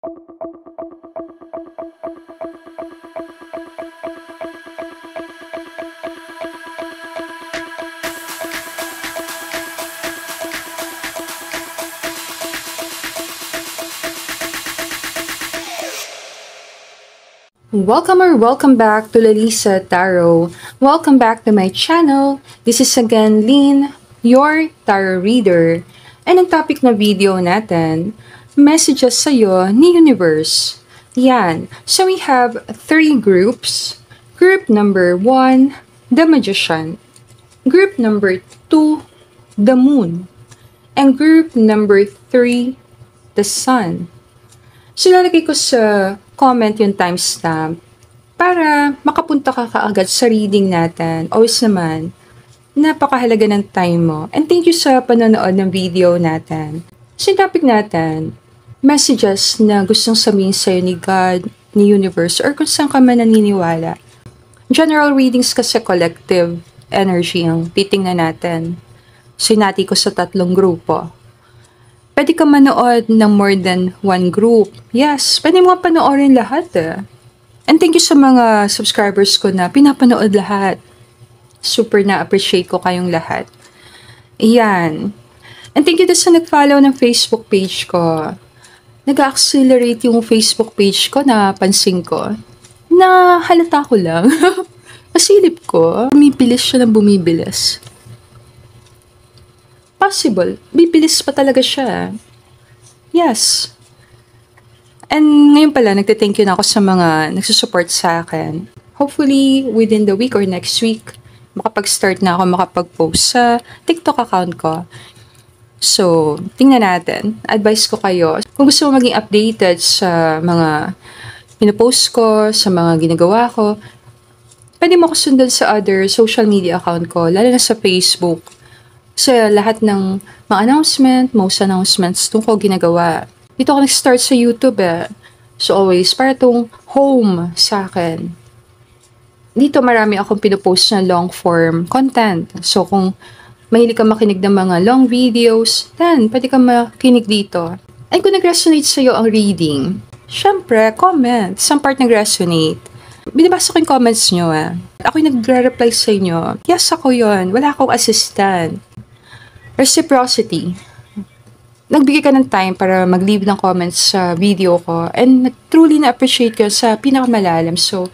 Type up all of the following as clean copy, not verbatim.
Welcome back to Lalisa Tarot. Welcome back to my channel. This is again Lynn, your tarot reader. And ang topic na video natin, messages sa'yo ni Universe. Yan. So we have 3 groups. Group number 1, the Magician. Group number 2, the Moon. And group number 3, the Sun. So lalagay ko sa comment yung timestamp para makapunta ka kaagad sa reading natin. Always naman, napakahalaga ng time mo. And thank you sa panonood ng video natin. So yung topic natin, messages na gustong sabihin sa'yo ni God, ni Universe, or kung saan ka man naniniwala. General readings kasi collective energy ang titingnan natin. So hinati ko sa 3 grupo. Pwede ka manood ng more than 1 group. Yes, pwede mo panoorin lahat And thank you sa mga subscribers ko na pinapanood lahat. Super na-appreciate ko kayong lahat. Ayan. And thank you din sa nag-follow ng Facebook page ko. Nag-accelerate yung Facebook page ko na pansin ko. Na halata ko lang. Masilip ko, bumibilis siya ng bumibilis. Possible. Bibilis pa talaga siya. Yes. And ngayon pala, nagte-thank you na ako sa mga nagsusupport sa akin. Hopefully, within the week or next week, makapag-start na ako makapag-post sa TikTok account ko. So, tingnan natin. Advice ko kayo. Kung gusto mo maging updated sa mga pinopost ko, sa mga ginagawa ko, pwede mo ko sundan sa other social media account ko, lalo na sa Facebook. Sa lahat ng mga announcement, most announcements, itong ko ginagawa. Dito ako nag-start sa YouTube So always, para itong home sa akin. Dito marami akong pinopost na long form content. So kung mahilig ka makinig ng mga long videos, then pwede ka makinig dito. And kung nag-resonate sa'yo ang reading, syempre, comment. Some part nag-resonate. Binabasa ko yung comments nyo Ako yung nagre-reply sa inyo. Yes, ako yon. Wala akong assistant. Reciprocity. Nagbigay ka ng time para mag-leave ng comments sa video ko and truly na-appreciate ko sa pinakamalalim. So,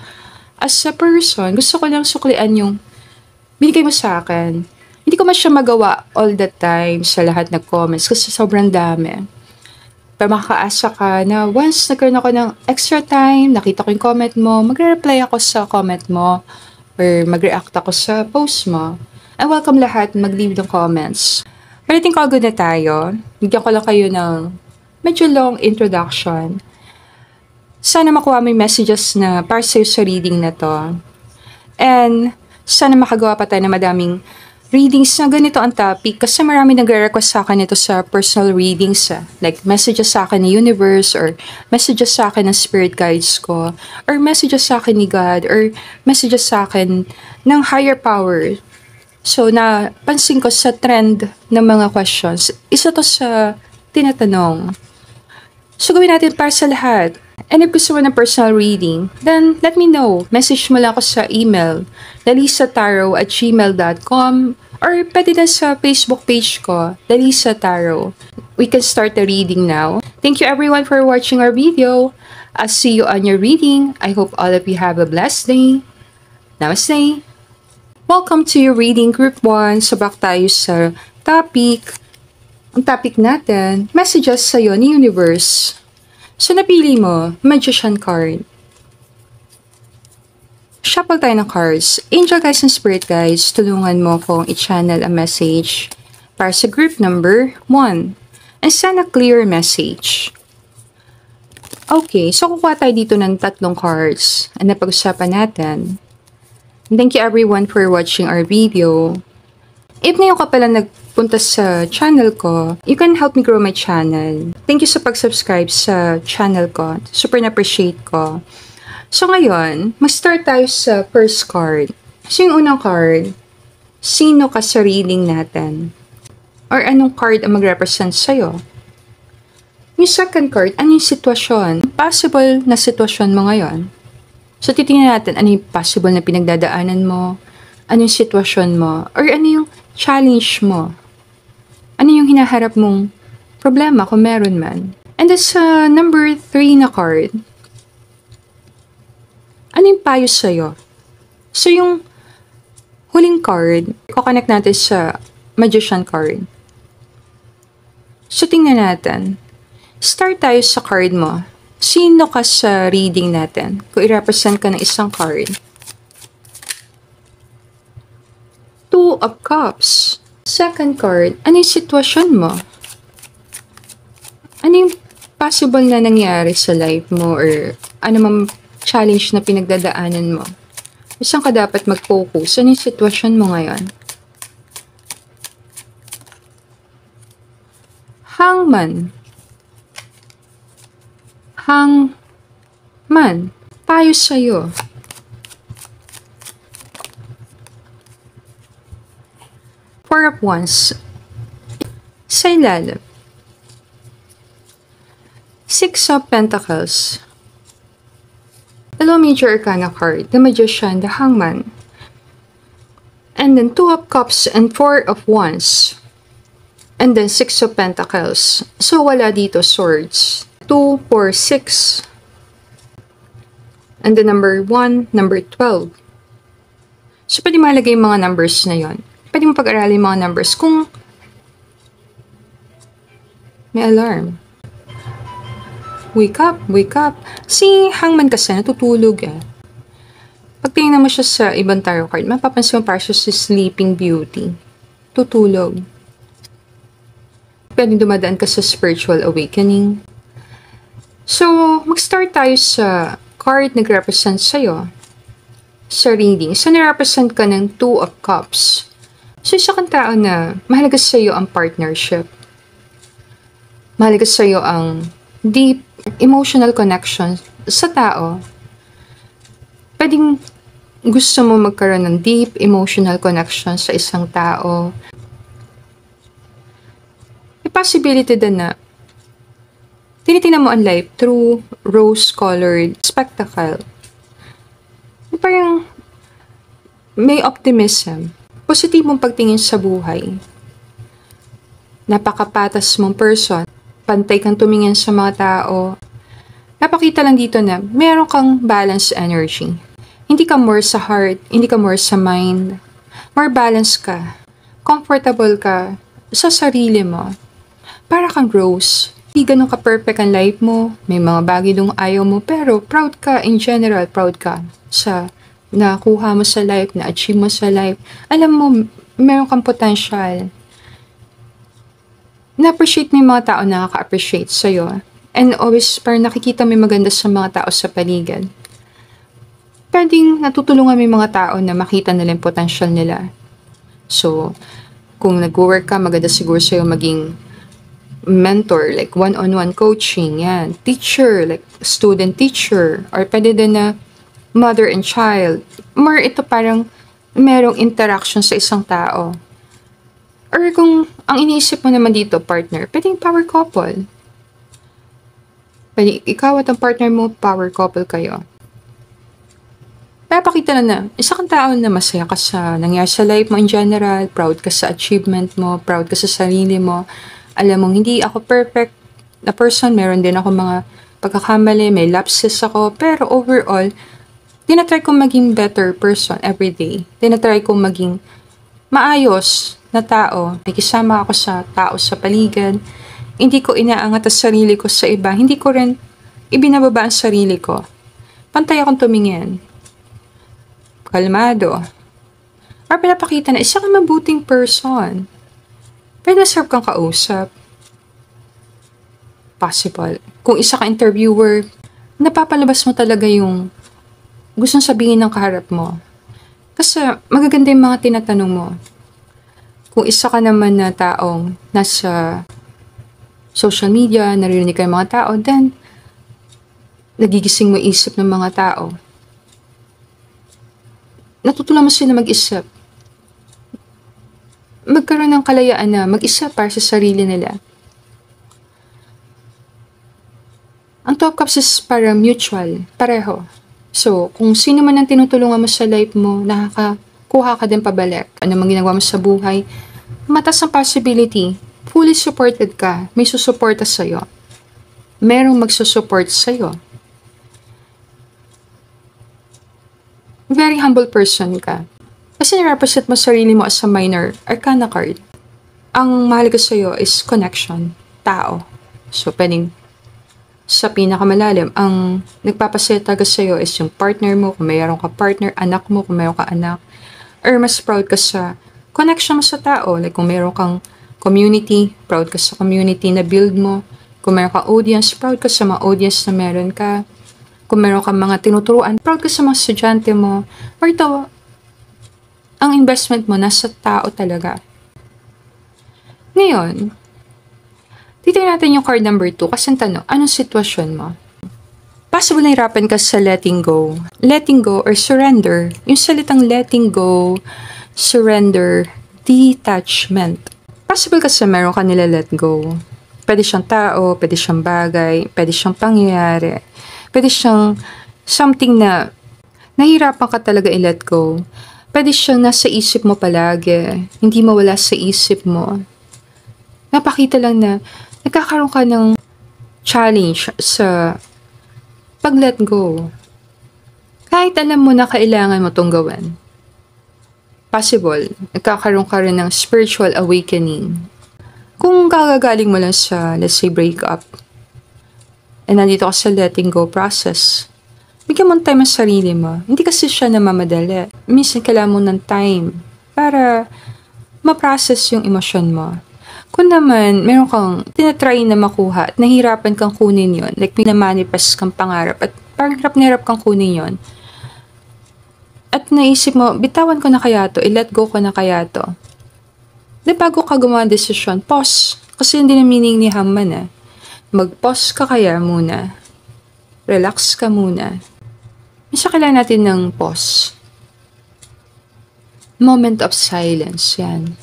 as a person, gusto ko lang suklian yung binigay mo sa akin. Hindi ko man siya magawa all the time sa lahat ng comments kasi sobrang dami. Pero makakaasa ka na once nagkaroon ako ng extra time, nakita ko yung comment mo, magre-reply ako sa comment mo or mag-react ako sa post mo. And welcome lahat mag-leave ng comments. But I think all good na tayo. Bigyan ko lang kayo ng medyo long introduction. Sana makuha mo yung messages na para sa'yo sa reading na to. And sana makagawa pa tayo ng madaming readings na ganito ang topic kasi marami nagre-request sa akin ito sa personal readings. Like messages sa akin ni Universe or messages sa akin ng spirit guides ko or messages sa akin ni God or messages sa akin ng higher power. So, napansin ko sa trend ng mga questions, isa to sa tinatanong. So, gawin natin para sa lahat. And if gusto mo ng personal reading, then let me know. Message mo lang ako sa email, lalisataro@gmail.com or pwede na sa Facebook page ko, Lalisa Tarot. We can start the reading now. Thank you everyone for watching our video. I'll see you on your reading. I hope all of you have a blessed day. Namaste! Welcome to your reading group 1. So back tayo sa topic. Ang topic natin, messages sa'yo ni Universe. So napili mo, Magician card. Shuffle tayo ng cards. Angel guys and spirit guys, tulungan mo kong i-channel a message para sa group number 1. And send a clear message. Okay, so kukuha tayo dito ng 3 cards. Ang napag-usapan natin. Thank you everyone for watching our video. If ngayon ka pala nagpunta sa channel ko, you can help me grow my channel. Thank you sa pag-subscribe sa channel ko. Super na-appreciate ko. So ngayon, mag-start tayo sa first card. So yung unang card, sino ka sa reading natin? Or anong card ang mag-represent sa'yo? Yung second card, ano yung sitwasyon? Possible na sitwasyon mo ngayon. So, titingnan natin ano yung possible na pinagdadaanan mo, ano yung sitwasyon mo, or ano yung challenge mo. Ano yung hinaharap mong problema kung meron man. And this number 3 na card, ano yung payo sa'yo? So, yung huling card, i-connect natin sa Magician card. So, tingnan natin. Start tayo sa card mo. Sino ka sa reading natin? Kung i-represent ka ng isang card. Two of Cups. Second card, ano yung sitwasyon mo? Ano yung possible na nangyari sa life mo or ano mang challenge na pinagdadaanan mo? Saan ka dapat mag-focus? Ano yung sitwasyon mo ngayon? Hangman. Hangman. Payo sa'yo. Four of Wands. Sa ilalim. Six of Pentacles. Dalawang major arcana card. The Magician, the Hangman. And then Two of Cups and Four of Wands. And then Six of Pentacles. So wala dito swords. 2, 4, 6. And then number 1, number 12. So pwede malagay yung mga numbers na yon. Pwede mo pag-aralin yung mga numbers kung may alarm. Wake up, wake up. Si Hangman kasi natutulog eh. Pag tingnan mo siya sa ibang tarot card, mapapansin mo parang siya si Sleeping Beauty. Tutulog. Pwede dumadaan ka sa spiritual awakening. So, mag-start tayo sa card na nag-represent sa'yo sa reading. So, na-represent ka ng Two of Cups. So, isa kang tao na mahalaga sa'yo ang partnership. Mahalaga sa'yo ang deep emotional connection sa tao. Pwedeng gusto mo magkaroon ng deep emotional connection sa isang tao. May possibility din na tinitingnan mo ang life through rose-colored spectacle. Parang may optimism. Positibong pagtingin sa buhay. Napakapatas mong person. Pantay kang tumingin sa mga tao. Napakita lang dito na meron kang balanced energy. Hindi ka more sa heart, hindi ka more sa mind. More balanced ka. Comfortable ka sa sarili mo. Para kang rose. Hindi ganun ka-perfect ang life mo. May mga bagay dong ayaw mo. Pero proud ka in general. Proud ka sa nakuha mo sa life, na-achieve mo sa life. Alam mo, meron kang potential. Na-appreciate mo yung mga tao na nakaka-appreciate sa'yo. And always, parang nakikita mo yung maganda sa mga tao sa paligid. Pwedeng natutulungan mo yung mga tao na makita nila yung potential nila. So, kung nag-work ka, maganda siguro sa'yo maging mentor, like one-on-one coaching, yan. Teacher, like student-teacher. Or pwede din na mother and child. More ito parang merong interaction sa isang tao. Or kung ang iniisip mo naman dito, partner, pwedeng power couple. Pwede ikaw at ang partner mo, power couple kayo. Papakita na isa kang tao na masaya ka sa nangyari sa life mo in general, proud ka sa achievement mo, proud ka sa sarili mo. Alam mong hindi ako perfect na person, meron din ako mga pagkakamali, may lapses ako, pero overall, tinatry kong maging better person every day. Tinatry kong maging maayos na tao. May kisama ako sa tao sa paligid. Hindi ko inaangat ang sarili ko sa iba. Hindi ko rin ibinababa ang sarili ko. Pantay akong tumingin. Kalmado. Or pinapakita na isa kang mabuting person. Pwede masarap kang kausap. Possible. Kung isa ka interviewer, napapalabas mo talaga yung gustong sabihin ng kaharap mo. Kasi magaganda yung mga tinatanong mo. Kung isa ka naman na taong nasa social media, naririnig ka ng mga tao, then nagigising mo isip ng mga tao. Natutunan mo sila mag-isip. Magkaroon ng kalayaan na mag-isip para sa sarili nila. Ang 12 cups is para mutual, pareho. So, kung sino man ang tinutulungan mo sa life mo, nakakakuha ka din pabalik. Ano mang ginagawa mo sa buhay, mataas ang possibility, fully supported ka, may susuporta sa'yo. Merong magsusupport sa'yo. Very humble person ka. Kasi nirepresent mo sarili mo as a minor arcana card. Ang mahalaga sa'yo is connection, tao. So, pwedeng sa pinakamalalim, ang nagpapasaya talaga sa'yo is yung partner mo, kung mayroon ka partner, anak mo, kung mayroon ka anak, or mas proud ka sa connection mo sa tao. Like kung mayroon kang community, proud ka sa community na build mo. Kung mayroon ka audience, proud ka sa mga audience na meron ka. Kung mayroon kang mga tinuturuan, proud ka sa mga estudyante mo. Or ito, ang investment mo nasa tao talaga. Ngayon, titignan natin yung card number 2 kasi ang tanong, anong sitwasyon mo? Possible na hirapan ka sa letting go. Letting go or surrender. Yung salitang letting go, surrender, detachment. Possible kasi meron ka nila let go. Pwede siyang tao, pwede siyang bagay, pwede siyang pangyayari. Pwede siyang something na nahihirapan ka talaga i-let go. Pwede siyang nasa isip mo palagi. Hindi mawala sa isip mo. Napakita lang na nagkakaroon ka ng challenge sa pag-let go. Kahit alam mo na kailangan mo itong gawin. Possible, nagkakaroon ka rin ng spiritual awakening. Kung kagagaling mo lang sa, let's say, breakup, and nandito ka sa letting go process, bigyan mo ng time sa sarili mo. Hindi kasi siya namamadali. Minsan kailangan mo ng time para ma-process yung emosyon mo. Kung naman, meron kang tinatry na makuha at nahirapan kang kunin yon, like pinamanifest kang pangarap at parang hirap kang kunin yon, at naisip mo, bitawan ko na kaya to, i-let go ko na kaya to. Di bago ka gumawa ng desisyon, pause. Kasi hindi na meaning ni Haman eh. Mag-pause ka kaya muna. Relax ka muna. Minsan kailangan natin ng pause. Moment of silence, yan.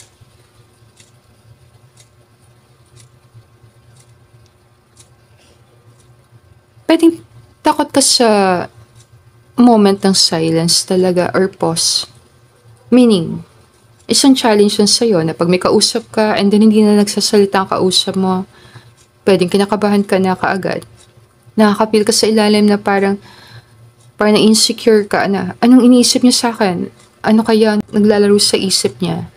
Pwedeng takot ka sa moment ng silence talaga or pause. Meaning, isang challenge yun sa'yo na pag may kausap ka and then hindi na nagsasalita ang kausap mo, pwedeng kinakabahan ka na kaagad. Nakakapil ka sa ilalim na parang na-insecure ka na, anong iniisip niya sa akin? Ano kaya naglalaro sa isip niya?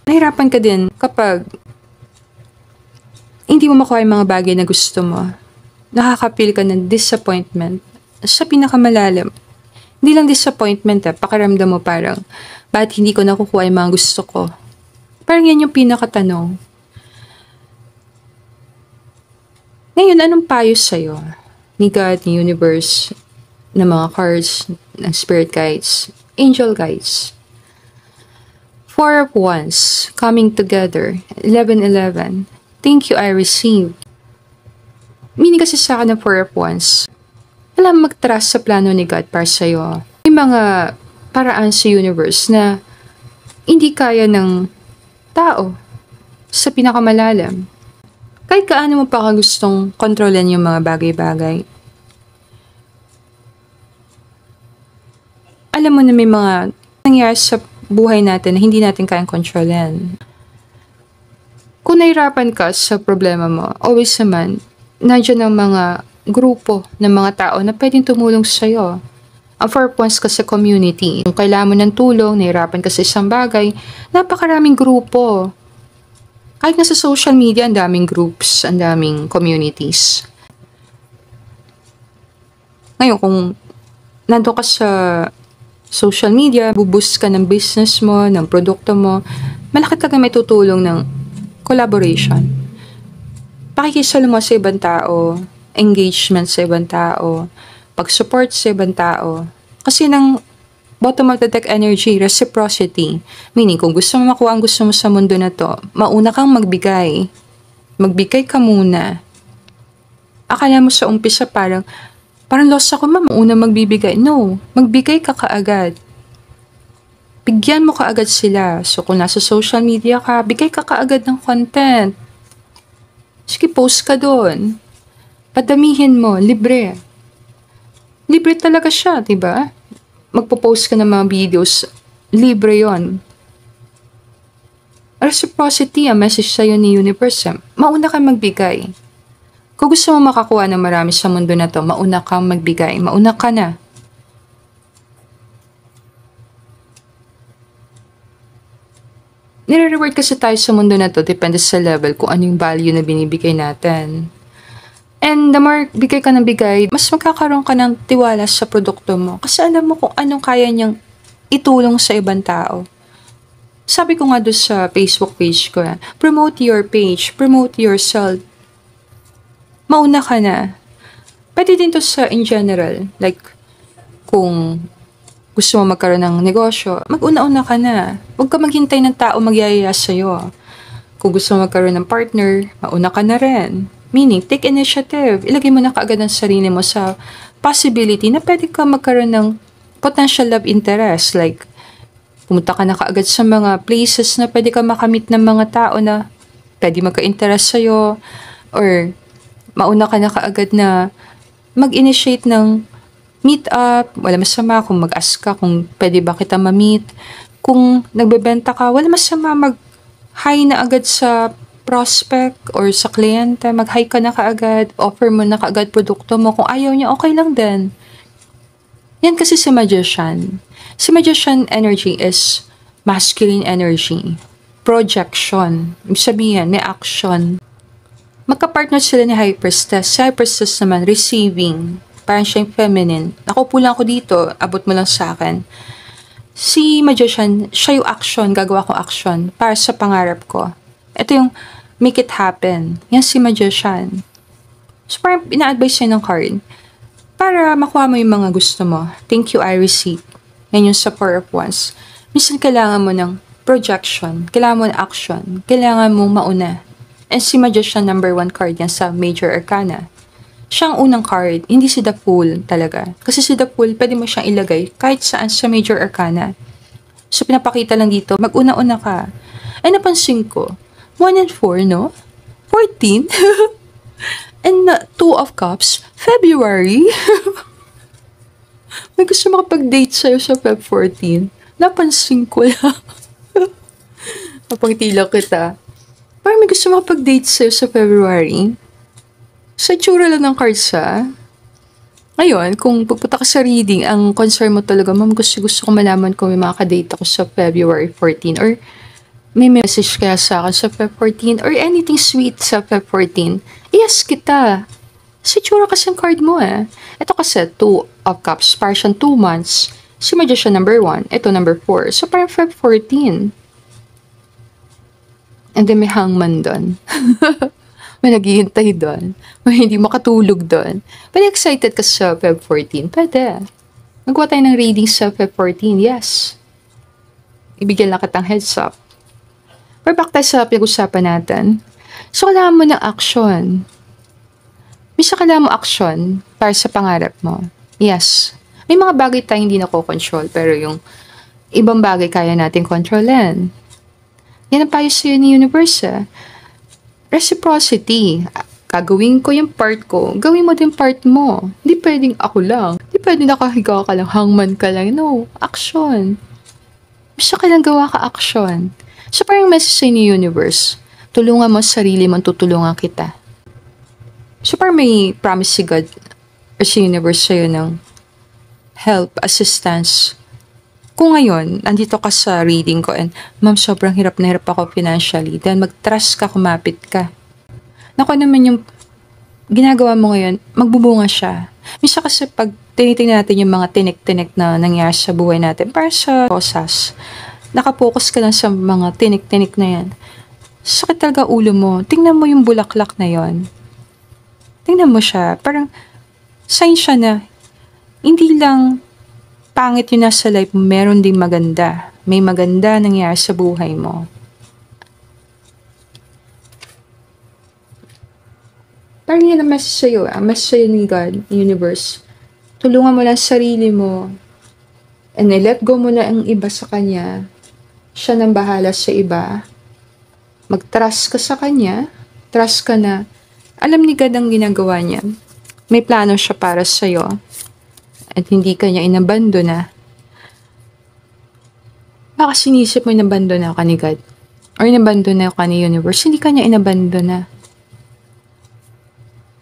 Nahirapan ka din kapag hindi mo makuha yung mga bagay na gusto mo. Nakakapil ka ng disappointment sa pinakamalalim. Hindi lang disappointment pakiramdam mo parang, bakit hindi ko nakukuha yung mga gusto ko? Parang yan yung pinakatanong. Ngayon, anong payo sa'yo? Ni God, ni universe, ng mga cards, ng spirit guides, angel guides. 4 of Wands, coming together, 11-11. Thank you, I receive. Meaning kasi sa akin ng 4 of Wands, alam mag-trust sa plano ni God para sa'yo. May mga paraan sa universe na hindi kaya ng tao sa pinakamalalim. Kahit kaano mo pa ka gustong kontrolin yung mga bagay-bagay. Alam mo na may mga nangyayari sa buhay natin na hindi natin kayang kontrolin. Kung nahirapan ka sa problema mo, always naman, nandiyan ang mga grupo ng mga tao na pwedeng tumulong sa'yo. Ang 4 points ka sa community. Kung kailangan mo ng tulong, nahirapan ka sa isang bagay, napakaraming grupo. Kahit na sa social media, ang daming groups, ang daming communities. Ngayon, kung nandun ka sa social media, buboost ka ng business mo, ng produkto mo, malaki talaga may tutulong ng collaboration. Pakikisalo mo sa ibang tao, engagement sa ibang tao, pag-support sa ibang tao. Kasi ng bottom of the deck energy, reciprocity. Meaning, kung gusto mo makuha ang gusto mo sa mundo na to, mauna kang magbigay. Magbigay ka muna. Akala mo sa umpisa parang lost ako, mauna magbibigay. No, magbigay ka kaagad. Bigyan mo kaagad sila. So, kung nasa social media ka, bigay ka kaagad ng content. Sige, post ka doon. Padamihin mo, libre. Libre talaga siya, diba? Magpo-post ka ng mga videos, libre yon. Reciprocity ang message sa'yo ni universe. Mauna kang magbigay. Kung gusto mo makakuha ng marami sa mundo na to, mauna kang magbigay. Mauna ka na. Nire-reward kasi tayo sa mundo na to, depende sa level kung ano yung value na binibigay natin. And the more bigay ka ng bigay, mas magkakaroon ka ng tiwala sa produkto mo. Kasi alam mo kung anong kaya niyang itulong sa ibang tao. Sabi ko nga doon sa Facebook page ko, promote your page, promote yourself. Mauna ka na. Pwede din to sa in general. Like, kung gusto mo magkaroon ng negosyo, mag-una-una ka na. Huwag ka maghintay ng tao magyayaya sa'yo. Kung gusto mo magkaroon ng partner, mauna ka na rin. Meaning, take initiative. Ilagay mo na kaagad ang sarili mo sa possibility na pwede ka magkaroon ng potential love interest. Like, pumunta ka na kaagad sa mga places na pwede ka makamit ng mga tao na pwede magka-interest sa'yo. Or, mauna ka na kaagad na mag-initiate ng meet up. Wala masama kung mag-ask ka kung pwede ba kita ma-meet. Kung nagbebenta ka, wala masama mag-hi na agad sa prospect or sa kliyente. Mag-hi ka na kaagad. Offer mo na kaagad produkto mo. Kung ayaw niya, okay lang din. Yan kasi si magician. Si magician energy is masculine energy. Projection. Ibig sabihin, may action. Magka-partner sila ni High Priestess. Si High Priestess naman, receiving. Parang siya yung feminine. Nakaupo lang ako dito, abot mo lang sa akin. Si magician, siya yung action, gagawa ko action para sa pangarap ko. Ito yung make it happen. Yan si magician. So parang ina-advise niya ng card para makuha mo yung mga gusto mo. Thank you, I receive. Yan yung sa Four of Wands. Minsan kailangan mo ng projection, kailangan mo ng action, kailangan mo mauna. And si magician number 1 card yan sa Major Arcana. Siya ang unang card, hindi si The Fool talaga. Kasi si The Fool, pwede mo siyang ilagay kahit saan sa Major Arcana. So pinapakita lang dito, mag-una-una ka. Ay napansin ko, 1 and 4, no? 14? And 2 of Cups, February? May gusto makapag-date sa'yo sa Feb 14. Napansin ko lang. Napangiti lang kita. Parang may gusto makapag-date sa'yo sa February. Sa tsura lang ng cards ha. Ngayon, kung pupunta ka sa reading, ang concern mo talaga, ma'am, gusto ko malaman kung may makakadate ako sa February 14 or may message kaya sa akin sa Feb 14 or anything sweet sa Feb 14. Yes, kita. Sa tsura kasi ang card mo eh. Ito kasi 2 of Cups, parang siyang 2 months. Si Magician number 1, ito number 4. So parang Feb 14. And then may hangman doon. May naghihintay doon. May hindi makatulog doon. Pero excited ka sa Feb 14, pwede. Magawa tayo ng reading sa Feb 14, yes. Ibigyan lang kitang heads up. Pero back tayo sa pinag-usapan natin. So kailangan mo ng action. Misa kailangan mo action para sa pangarap mo. Yes. May mga bagay tayo hindi nako-control, pero yung ibang bagay kaya natin kontrolin. Yan ang payo sa'yo ni universe. Reciprocity. Gagawin ko yung part ko, gawin mo din part mo. Hindi pwedeng ako lang. Hindi pwedeng nakahiga ka lang, hangman ka lang. No, action. Basta ka lang gawa ka action. So parang message sa'yo ni universe, tulungan mo sarili mo, tutulungan kita. So parang may promise si God or si universe sa'yo ng help, assistance. Kung ngayon, nandito ka sa reading ko and, ma'am, sobrang hirap na hirap ako financially, then mag-trust ka, kumapit ka. Naku naman yung ginagawa mo ngayon, magbubunga siya. Misa kasi pag tinitingnan natin yung mga tinik-tinik na nangyari sa buhay natin, para sa cosas, nakapokus ka lang sa mga tinik-tinik na yan. Sakit talaga ulo mo. Tingnan mo yung bulaklak na yon. Tingnan mo siya. Parang sign siya na hindi lang pangit yun nasa life mo, meron ding maganda. May maganda nangyari sa buhay mo. Parang yan ang message sa'yo. Ang message sa'yo ni God, universe. Tulungan mo lang sarili mo. And let go mo na ang iba sa Kanya. Siya nang bahala sa iba. Mag-trust ka sa Kanya. Trust ka na Alam ni God ang ginagawa niya. May plano siya para sa'yo. At hindi ka niya inabandona. Baka sinisip mo inabandona ka ni God. Or inabandona ka ni universe. Hindi ka niya inabandona.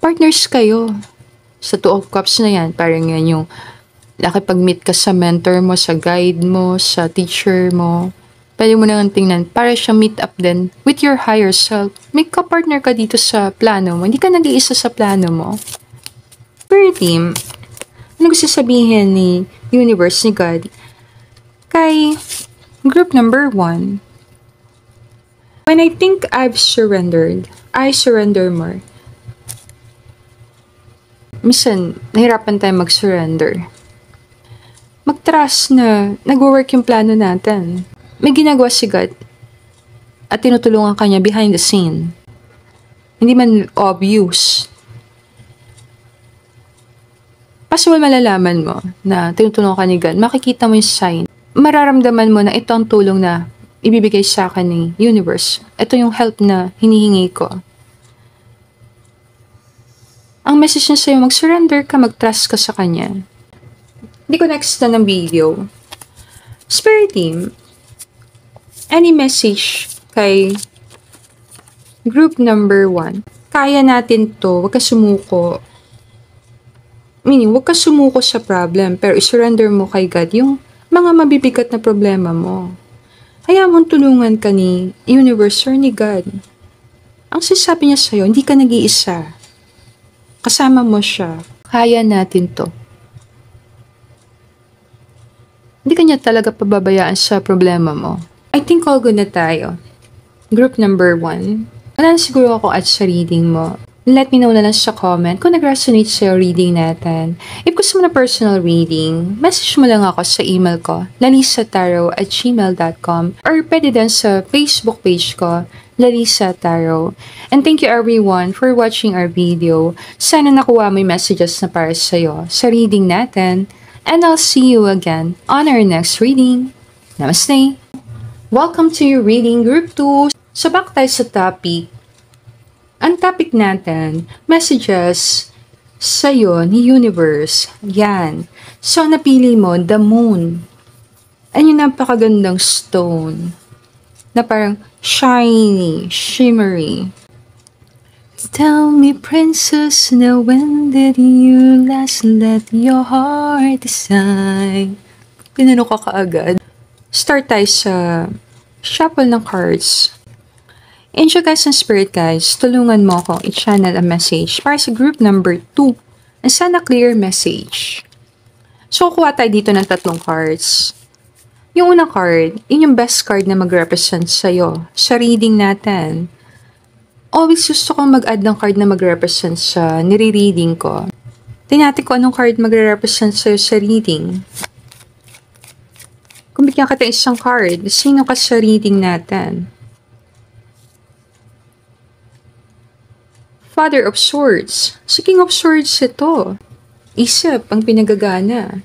Partners kayo. Sa Two of Cups na yan, parang yan yung nakipag-meet ka sa mentor mo, sa guide mo, sa teacher mo. Pwede mo nang tingnan, para siya meet up din with your higher self. May ka-partner ka dito sa plano mo. Hindi ka nag-iisa sa plano mo. Spirit team, ano gusto sabihin ni universe, ni God, kay group number 1? When I think I've surrendered, I surrender more. Minsan, nahirapan tayo mag-surrender. Mag-trust na nag-work yung plano natin. May ginagawa si God at tinutulungan ka niya behind the scene. Hindi man obvious. Possible malalaman mo na tinutulungan ka ni God. Makikita mo yung sign. Mararamdaman mo na ito ang tulong na ibibigay sa akin ng universe. Ito yung help na hinihingi ko. Ang message niya sa'yo, mag-surrender ka, mag-trust ka sa Kanya. Hindi ko next na ng video. Spirit team, any message kay group number 1? Kaya natin to, huwag ka sumuko. Meaning, huwag ka sumuko sa problem, pero isurrender mo kay God yung mga mabibigat na problema mo. Hayaan mong tulungan ka ni universe or ni God. Ang sasabi niya sa'yo, hindi ka nag-iisa. Kasama mo siya. Kaya natin to. Hindi ka niya talaga pababayaan sa problema mo. I think all good na tayo. Group number 1. Wala na siguro ako at sa reading mo. Let me know na lang sa comment kung nag-resonate sa'yo reading natin. If gusto mo na personal reading, message mo lang ako sa email ko, lalisataro@gmail.com, or pwede din sa Facebook page ko, Lalisa Tarot. And thank you everyone for watching our video. Sana nakuha mo yung messages na para sa'yo sa reading natin. And I'll see you again on our next reading. Namaste! Welcome to your reading group 2. So back tayo sa topic. Ang topic natin, messages sa'yo ni universe. Yan. So napili mo, the moon. Ay yung napakagandang stone. Na parang shiny, shimmery. Tell me, princess, now when did you last let your heart decide? Pinano ka kaagad. Start tayo sa shuffle ng cards. Angel guys and spirit guys, tulungan mo ako i-channel a message para sa group number 2. And sana clear message. So, kuha tayo dito ng 3 cards. Yung unang card, yun yung best card na mag-represent sa'yo sa reading natin. Always gusto kong mag-add ng card na mag-represent sa nire-reading ko. Tingnan natin kung anong card magre-represent sa'yo sa reading. Kung bigyan ka tayo isang card, sino ka sa reading natin? Father of Swords. Si King of Swords ito. Isip ang pinagagana.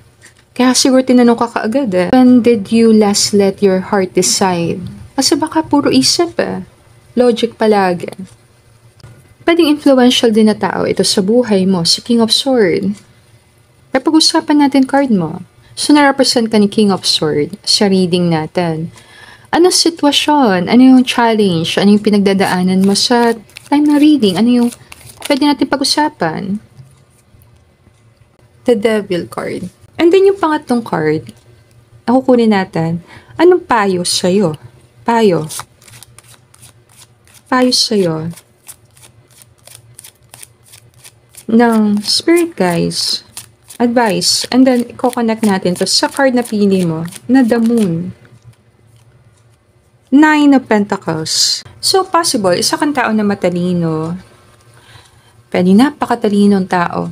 Kaya siguro tinanong ka kaagad When did you last let your heart decide? Kasi baka puro isip Logic palagi. Pwedeng influential din na tao ito sa buhay mo, si King of Swords. Pero pag-usapan natin card mo. So na-represent ka ni King of Swords sa reading natin. Anong sitwasyon? Ano yung challenge? Ano yung pinagdadaanan mo sa time na reading? Ano yung pwede natin pag-usapan? The Devil card. And then yung pangatlong card, ako kunin natin, anong payo sa'yo? Payo. Payo sa'yo. Ng spirit guys. Advice. And then, i-connect natin to sa card na pili mo, na the moon. 9 of Pentacles. So, possible, isa kang tao na matalino. Pwede napakatalinong tao.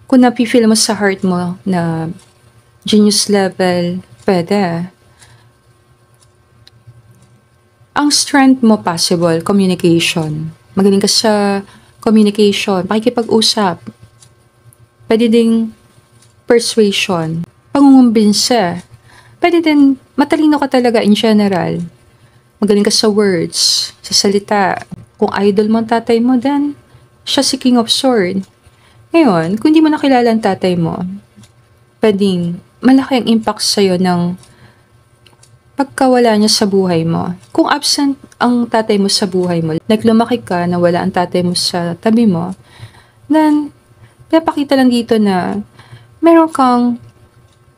Kung napifeel mo sa heart mo na genius level, pwede. Ang strength mo possible, communication. Magaling ka sa communication, pakikipag-usap. Pwede ding persuasion, pangungumbinse. Pwede din matalino ka talaga in general. Magaling ka sa words, sa salita. Kung idol mo ang tatay mo, then siya si King of Sword. Ngayon, kung hindi mo nakilala ang tatay mo, pwedeng malaki ang impact sa'yo ng pagkawala niya sa buhay mo. Kung absent ang tatay mo sa buhay mo, like lumaki ka na wala ang tatay mo sa tabi mo, then pinapakita lang dito na meron kang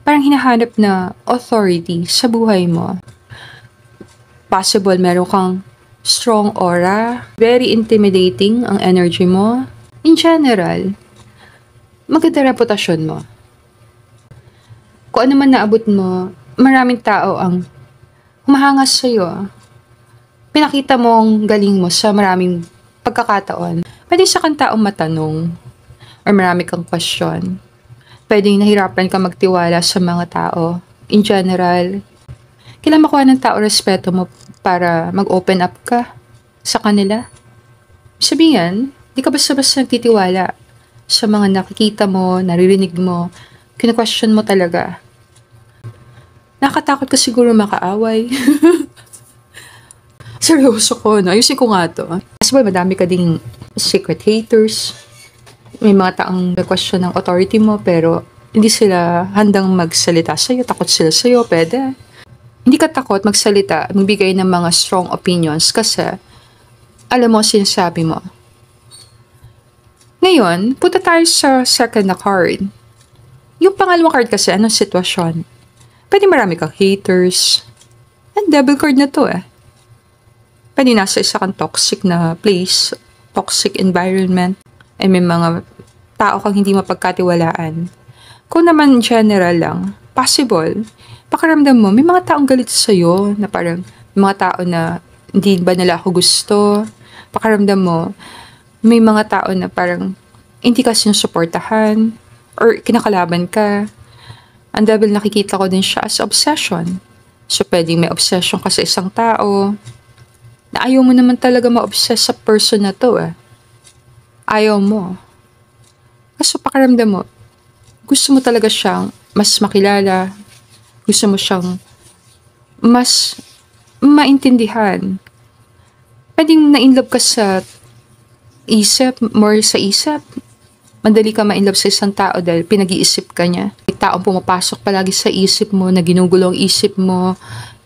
parang hinahanap na authority sa buhay mo. Possible meron kang strong aura, very intimidating ang energy mo. In general, maganda reputasyon mo. Kung ano man naabot mo, maraming tao ang humahangas sa'yo. Pinakita mo ang galing mo sa maraming pagkakataon. Pwede sa kang taong matanong or marami kang question. Pwede nahirapan ka magtiwala sa mga tao. In general, kailangan makuha ng tao respeto mo para mag-open up ka sa kanila. Sabihin, di ka basta-basta nagtitiwala sa mga nakikita mo, naririnig mo, kina-question mo talaga. Nakatakot ka siguro makaaway. Seryoso ko, no? Ayusin ko nga to. Kasi ba, madami ka ding secret haters. May mga taong question ng authority mo, pero hindi sila handang magsalita sa'yo. Takot sila sa'yo, pwede. Hindi ka takot magsalita, magbigay ng mga strong opinions kasi alam mo sinasabi mo. Ngayon, punta tayo sa second na card. Yung pangalawang card kasi, anong sitwasyon? Pwede marami kang haters. And devil card na to eh. Pwede nasa isa kang toxic na place, toxic environment, and may mga tao kang hindi mapagkatiwalaan. Kung naman general lang, possible, pakiramdam mo, may mga taong galit sa'yo, na parang may mga tao na hindi ba nila ako gusto. Pakiramdam mo, may mga tao na parang hindi ka sinusuportahan or kinakalaban ka. Ang devil nakikita ko din siya as obsession. So, pwedeng may obsession ka sa isang tao na ayaw mo naman talaga ma-obsess sa person na to eh. Ayaw mo. Kaso pakiramdam mo, gusto mo talaga siyang mas makilala, gusto mo siyang mas maintindihan. Pwedeng na-inlove ka sa isip, more sa isip. Madali ka ma-inlove sa isang tao dahil pinag-iisip ka niya. May taong pumapasok palagi sa isip mo, na ginugulo ang isip mo,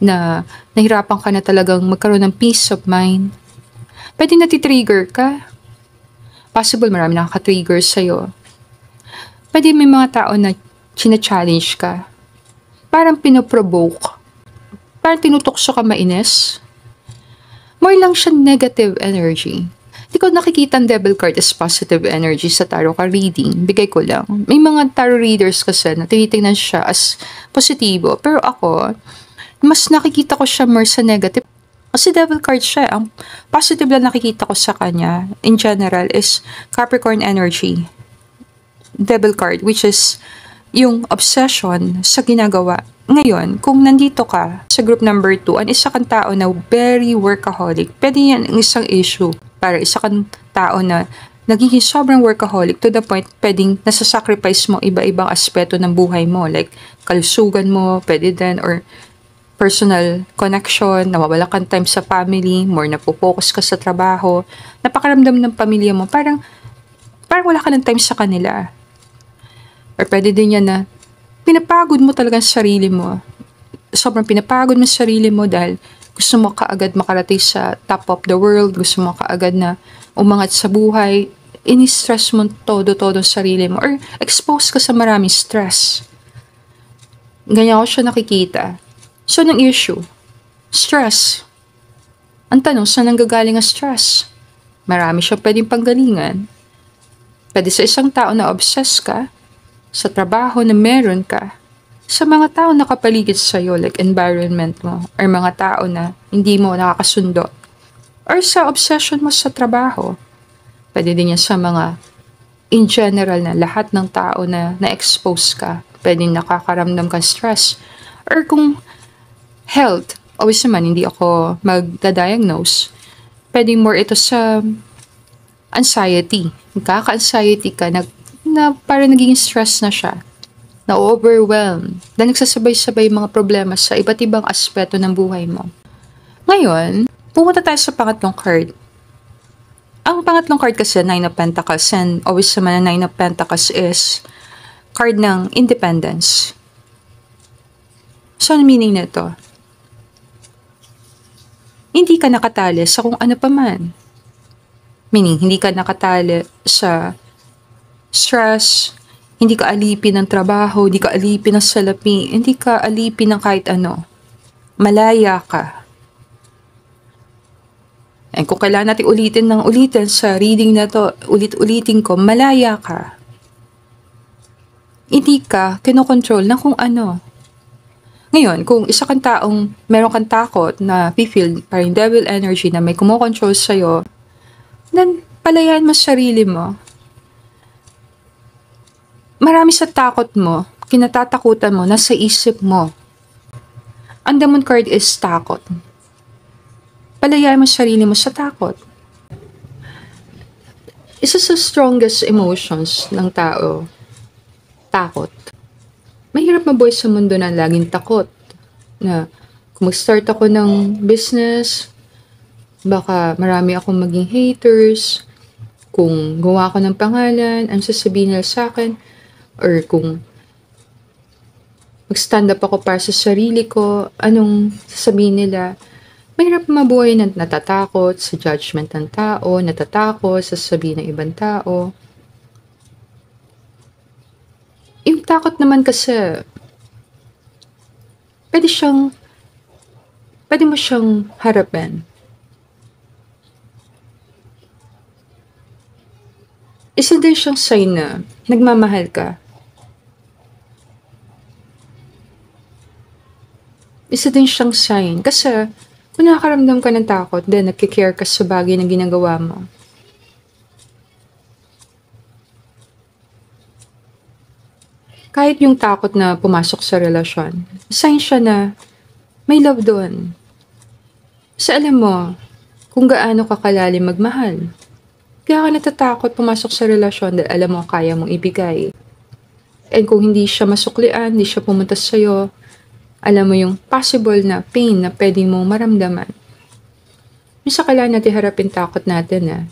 na nahirapan ka na talagang magkaroon ng peace of mind. Pwede natitrigger ka. Possible marami nakaka-trigger sa'yo. Pwede may mga tao na china-challenge ka. Parang pinoprovoke. Parang tinutokso ka mainis. More lang siya negative energy. Di ko nakikita ang devil card as positive energy sa tarot card reading. Bigay ko lang. May mga tarot readers kasi na tinitingnan siya as positibo. Pero ako, mas nakikita ko siya more sa negative. Kasi devil card siya. Ang positive lang nakikita ko sa kanya, in general, is Capricorn energy. Devil card, which is yung obsession sa ginagawa. Ngayon, kung nandito ka sa group number 2, ang isa kang tao na very workaholic, pwede yan ang isang issue. Para isa kang tao na nagiging sobrang workaholic to the point pwedeng nasa-sacrifice mo iba-ibang aspeto ng buhay mo. Like, kalusugan mo, pwede din, or personal connection, nawawala kang time sa family, more napopokus ka sa trabaho, napakaramdam ng pamilya mo, parang wala ka ng time sa kanila. Or pwede din yan na pinapagod mo talaga sa sarili mo. Sobrang pinapagod mo sa sarili mo dahil gusto mo kaagad makarating sa top of the world, gusto mo kaagad na umangat sa buhay, ini-stress mo todo-todo sa sarili mo, or expose ka sa maraming stress. Ganyan ko siya nakikita. So, anong issue? Stress. Ang tanong, saan nanggagaling ang stress? Marami siya pwedeng panggalingan. Pwede sa isang tao na obsessed ka, sa trabaho na meron ka, sa mga tao na nakapaligid sa'yo, like environment mo, or mga tao na hindi mo nakakasundo, or sa obsession mo sa trabaho. Pwede din yan sa mga, in general na lahat ng tao na na-expose ka, pwedeng nakakaramdam ka stress. Or kung health, always naman, hindi ako magda-diagnose, pwedeng more ito sa anxiety. Kaka-anxiety ka, na parang naging stress na siya, na-overwhelm, dahil nagsasabay-sabay mga problema sa iba't ibang aspeto ng buhay mo. Ngayon, pumunta tayo sa pangatlong card. Ang pangatlong card kasi, Nine of Pentacles, and always naman ang Nine of Pentacles is card ng independence. So, ano meaning nito? Hindi ka nakatali sa kung ano pa man. Meaning, hindi ka nakatali sa stress, hindi ka alipin ng trabaho, hindi ka alipin ng salapi, hindi ka alipin ng kahit ano. Malaya ka. And kung kailangan natin ulitin sa reading na to, ulit-ulitin ko, malaya ka. Hindi ka kinokontrol ng kung ano. Ngayon, kung isa kang taong meron kang takot na feel parang devil energy na may kumokontrol sa'yo, then palayan mo sarili mo. Marami sa takot mo, kinatatakutan mo, nasa isip mo. Ang Demon card is takot. Palayan mo sarili mo sa takot. Isa sa strongest emotions ng tao, takot. Mahirap mabuhay sa mundo na laging takot. Na kung mag-start ako ng business, baka marami akong maging haters. Kung gawa ko ng pangalan, ang sasabihin nila sa akin. Or kung mag-stand up ako para sa sarili ko, anong sasabihin nila. Mahirap mabuhay na natatakot sa judgment ng tao, natatakot sa sasabihin ng ibang tao. Yung takot naman kasi, pwede mo siyang harapin. Isa din siyang sign na nagmamahal ka. Isa din siyang sign kasi kung nakakaramdam ka ng takot, then nagkikare ka sa bagay na ginagawa mo. Kahit yung takot na pumasok sa relasyon, sign siya na may love doon. Sa alam mo, kung gaano ka kalalim magmahal. Kaya ka natatakot pumasok sa relasyon dahil alam mo kaya mong ibigay. And kung hindi siya masuklian, hindi siya pumunta sa'yo, alam mo yung possible na pain na pwede mong maramdaman. Minsan kailangan natin harapin takot natin .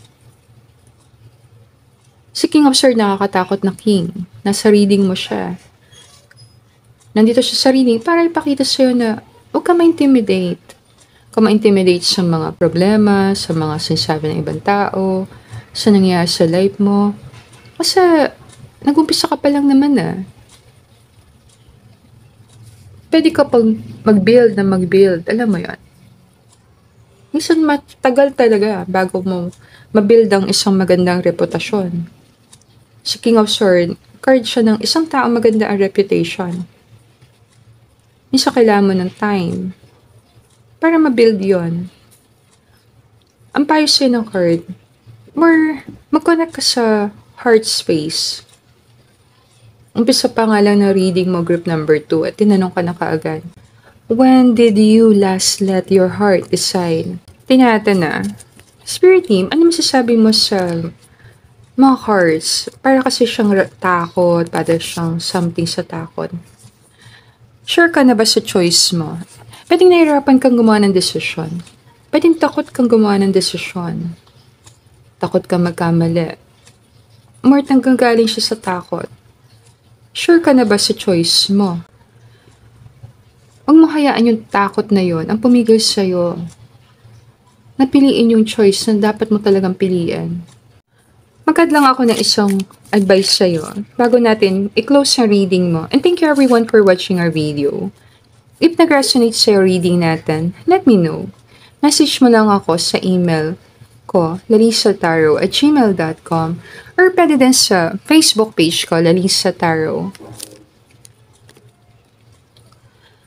Si King of Swords nakakatakot na king. Nasa reading mo siya. Nandito siya sa reading para ipakita sa'yo na huwag ka ma-intimidate. Huwag ka ma-intimidate sa mga problema, sa mga sinasabi ng ibang tao, sa nangyayari sa life mo. Kasi nag-umpisa ka pa lang naman . Pwede ka pang mag-build. Alam mo yon. Minsan matagal talaga bago mo mabuild ang isang magandang reputasyon. Si King of Swords, card siya ng isang tao maganda ang reputation. Minsan kailangan mo ng time para mabuild yon. Ang payo sa'yo ng card, more mag-connect ka sa heart space. Umpisa pa nga lang na reading mo group number 2 at tinanong ka na kaagad. When did you last let your heart decide? Tingnan na. Spirit team, ano masasabi mo sa mga cards? Para kasi siyang takot, para siyang something sa takot. Sure ka na ba sa choice mo? Pwedeng nahihirapan kang gumawa ng desisyon. Pwedeng takot kang gumawa ng desisyon. Takot kang magkamali. More nanggagaling siya sa takot. Sure ka na ba sa choice mo? Huwag mo hayaan yung takot na yon ang pumigil sa'yo. Napiliin yung choice na dapat mo talagang piliin. Magkad lang ako ng isang advice sa'yo bago natin i-close ang reading mo. And thank you everyone for watching our video. If nag-resonate sa'yo reading natin, let me know. Message mo lang ako sa email ko, lalisataro@gmail.com, or pwede din sa Facebook page ko, Lalisa Tarot.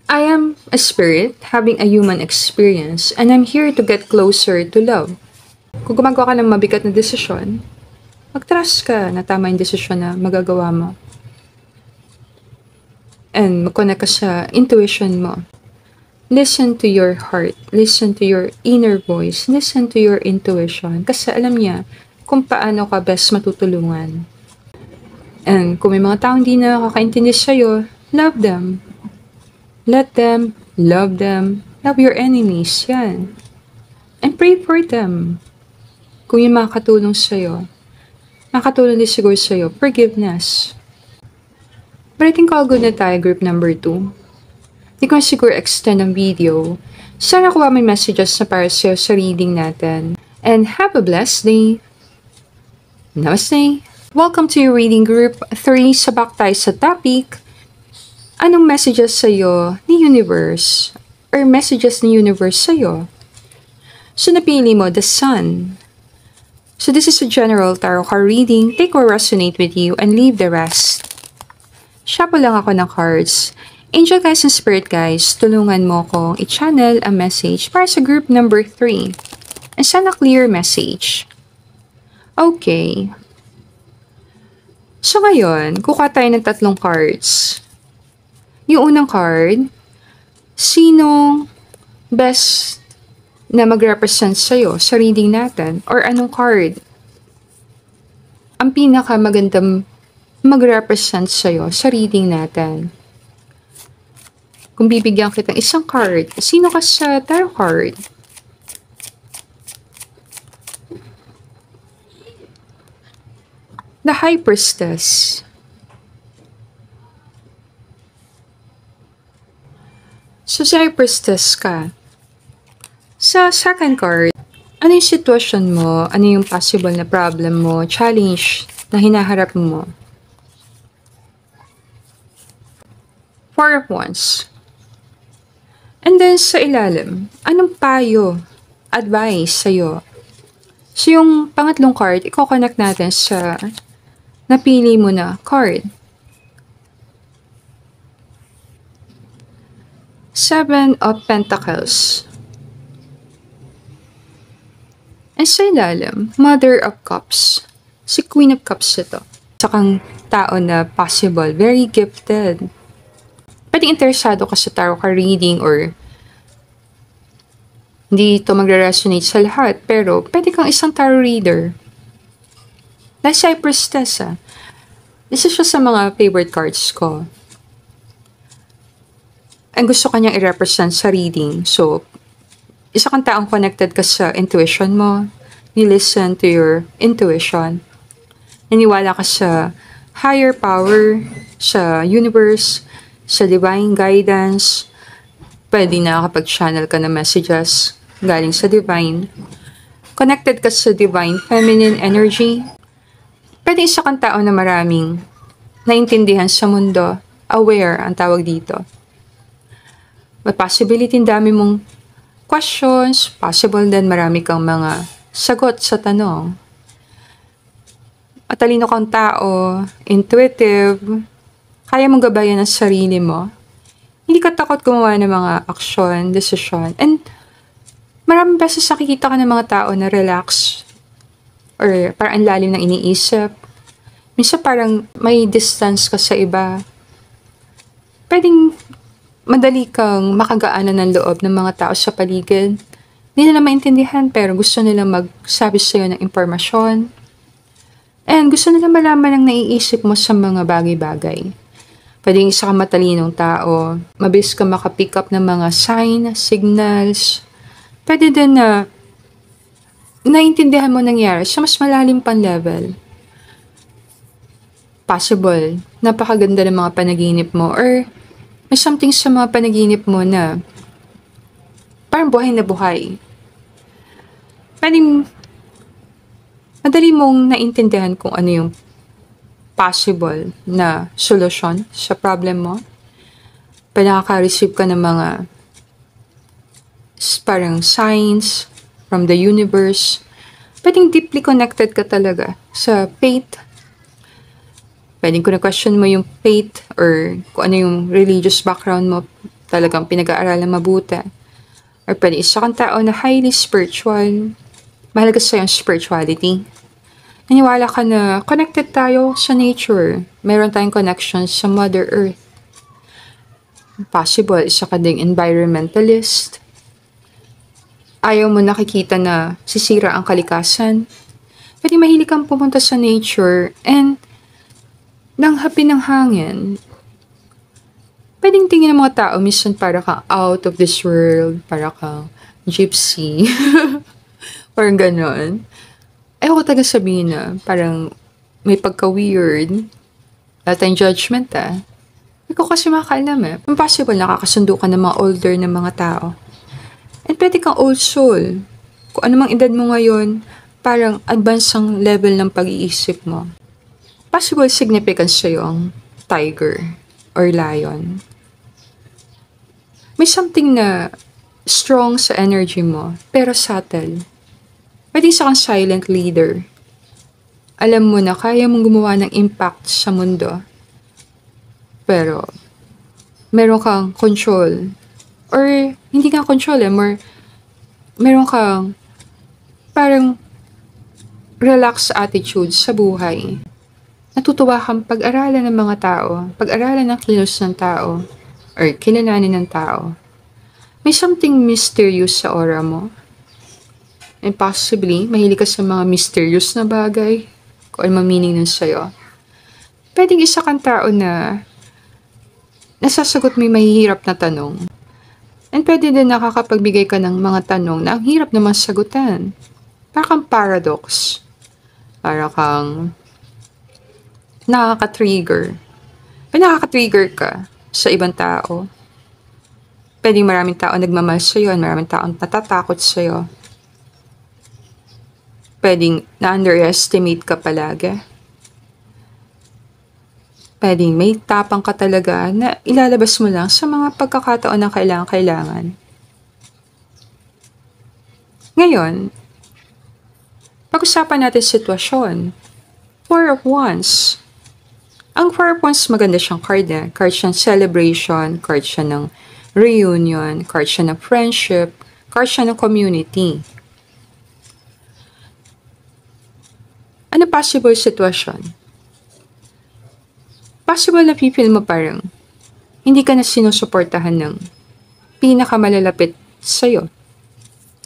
I am a spirit having a human experience and I'm here to get closer to love. Kung gumagawa ka ng mabigat na desisyon, mag-trust ka na tama yung desisyon na magagawa mo. And mag-connect ka sa intuition mo. Listen to your heart. Listen to your inner voice. Listen to your intuition. Kasi alam niya kung paano ka best matutulungan. And kung may mga taong di na nakakaintindi sa'yo, love them. Let them, love them, Love your enemies, yan. And pray for them. Kung yung makakatulong sa'yo, makakatulong din siguro sa'yo, forgiveness. But I think all good na tayo, group number 2. Hindi ko na siguro extend ang video. Sana kuha may messages na para sa'yo sa reading natin. And have a blessed day. Namaste. Welcome to your reading group 3. Sabak tayo sa topic. Anong messages sa'yo ni Universe? Or messages ni Universe sa'yo? So napili mo, the Sun. So this is a general tarot card reading. Take what resonate with you and leave the rest. Shuffle lang ako ng cards. Angel guys and spirit guys, tulungan mo akong i-channel a message para sa group number 3. And sana clear message. Okay. So ngayon, kukuha tayo ng 3 cards. Yung unang card, sinong best na mag-represent sa'yo sa reading natin? Or anong card ang pinakamagandang mag-represent sa'yo sa reading natin? Kung bibigyan kita ng isang card, sino ka sa tarot card? The High Priestess. So, sa High Priestess ka. Sa second card, ano yung sitwasyon mo? Ano yung possible na problem mo? Challenge na hinaharap mo? Four of Wands. And then sa ilalim, anong payo, advice sa'yo? So yung pangatlong card, i-connect natin sa napili mo na card. 7 of Pentacles. And sa ilalim, Mother of Cups. Si Queen of Cups ito. Sakang tao na possible, very gifted. Pwedeng interesado ka sa tarot card reading or hindi ito magre-resonate sa lahat, pero pwede kang isang tarot reader. Dahil sa Priestess, isa siya sa mga favorite cards ko. Ang gusto kanyang i-represent sa reading. So, isa kang taong connected ka sa intuition mo. You listen to your intuition. Naniwala ka sa higher power, sa universe, sa divine guidance. Pwede na kapag-channel ka ng messages galing sa divine. Connected ka sa divine feminine energy. Pwede isa kang tao na maraming naintindihan sa mundo. Aware ang tawag dito. May possibility, dami mong questions. Possible din marami kang mga sagot sa tanong. Matalino kang tao. Intuitive. Kaya mong gabayan ang sarili mo. Hindi ka takot gumawa ng mga aksyon, desisyon. And maraming beses nakikita ka ng mga tao na relax or parang ang lalim ng iniisip. Minsan parang may distance ka sa iba. Pwedeng madali kang makagaanan ng loob ng mga tao sa paligid. Hindi nila maintindihan pero gusto nila magsabi sa'yo ng impormasyon. And gusto nila malaman ang naiisip mo sa mga bagay-bagay. Pwedeng isa kang matalinong tao, mabilis ka makapick up ng mga sign, signals. Pwede din na naiintindihan mo nangyari sa mas malalim pang level. Possible, napakaganda ng mga panaginip mo or may something sa mga panaginip mo na parang buhay na buhay. Pwedeng madali mong naintindihan kung ano yung possible na solusyon sa problem mo. Pwede nakaka-receive ka ng mga parang signs from the universe. Pwedeng deeply connected ka talaga sa faith. Pwedeng kung na-question mo yung faith or kung ano yung religious background mo, talagang pinag-aaralan mabuti. Or pwede isa kang tao na highly spiritual. Mahalaga sa'yo ang spirituality. Naniwala ka na connected tayo sa nature. Meron tayong connection sa Mother Earth. Possible, isa ka ding environmentalist. Ayaw mo nakikita na sisira ang kalikasan. Pwede mahilig kang pumunta sa nature and nang hapi ng hangin. Pwedeng tingin ng mga tao, minsan para kang out of this world, para kang gypsy, parang ganon. Ayoko talaga sabihin na parang may pagka-weird. Wala tayong judgment Ikaw kasi makakaalam Impossible nakakasundo ka ng mga older na mga tao. And pwede kang old soul. Kung ano mang edad mo ngayon, parang advance ang level ng pag-iisip mo. Possible significance sa'yo ang tiger or lion. May something na strong sa energy mo, pero subtle. Pwede isa kang silent leader. Alam mo na kaya mong gumawa ng impact sa mundo. Pero, meron kang control. Or, hindi ka control meron kang parang relaxed attitude sa buhay. Natutuwa kang pag-aralan ng mga tao, pag-aralan ng kilos ng tao, or kilalanin ng tao. May something mysterious sa aura mo. And possibly, mahilig ka sa mga mysterious na bagay, kung ano meaning nun sa'yo. Pwedeng isa kang tao na nasasagot may mahihirap na tanong. And pwede din nakakapagbigay ka ng mga tanong na ang hirap naman sagutan. Para kang paradox. Para kang nakaka-trigger. Pwede nakaka-trigger ka sa ibang tao. Pwede maraming tao nagmamahal sa'yo, maraming tao natatakot sa'yo. Pwedeng na-underestimate ka palagi. Pwedeng may tapang ka talaga na ilalabas mo lang sa mga pagkakataon na kailangan. Ngayon, pag-usapan natin sitwasyon. Four of Wands. Ang Four of Wands, maganda siyang card Card siya ng celebration, card siya ng reunion, card siya ng friendship, card siya ng community. Ano possible sitwasyon? Possible na feel mo parang hindi ka na sinusuportahan ng pinakamalalapit sa'yo.